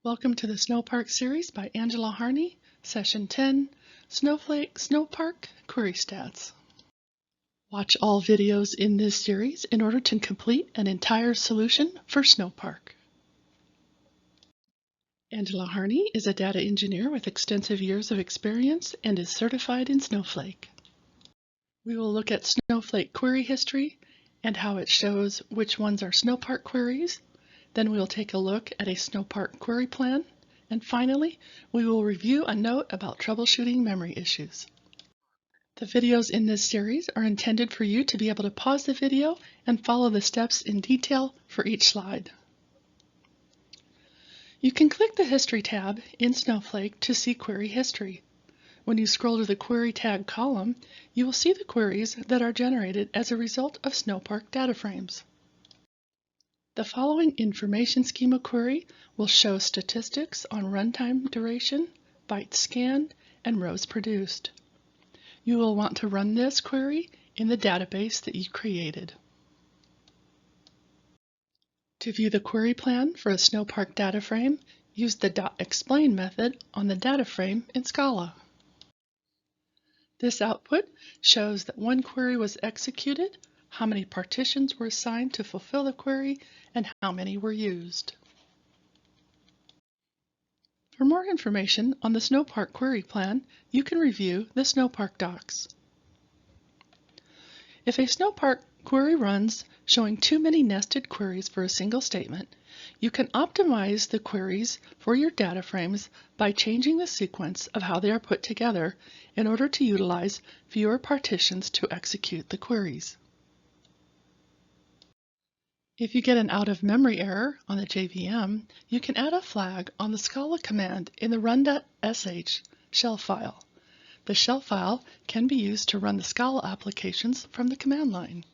Welcome to the Snowpark series by Angela Harney, Session 10, Snowflake Snowpark Query Stats. Watch all videos in this series in order to complete an entire solution for Snowpark. Angela Harney is a data engineer with extensive years of experience and is certified in Snowflake. We will look at Snowflake query history and how it shows which ones are Snowpark queries. Then we'll take a look at a Snowpark query plan. And finally, we will review a note about troubleshooting memory issues. The videos in this series are intended for you to be able to pause the video and follow the steps in detail for each slide. You can click the History tab in Snowflake to see query history. When you scroll to the Query Tag column, you will see the queries that are generated as a result of Snowpark DataFrames. The following information schema query will show statistics on runtime duration, bytes scanned, and rows produced. You will want to run this query in the database that you created. To view the query plan for a Snowpark data frame, use the .explain method on the data frame in Scala. This output shows that one query was executed, how many partitions were assigned to fulfill the query, and how many were used. For more information on the Snowpark query plan, you can review the Snowpark docs. If a Snowpark query runs showing too many nested queries for a single statement, you can optimize the queries for your data frames by changing the sequence of how they are put together in order to utilize fewer partitions to execute the queries. If you get an out-of-memory error on the JVM, you can add a flag on the Scala command in the run.sh shell file. The shell file can be used to run the Scala applications from the command line.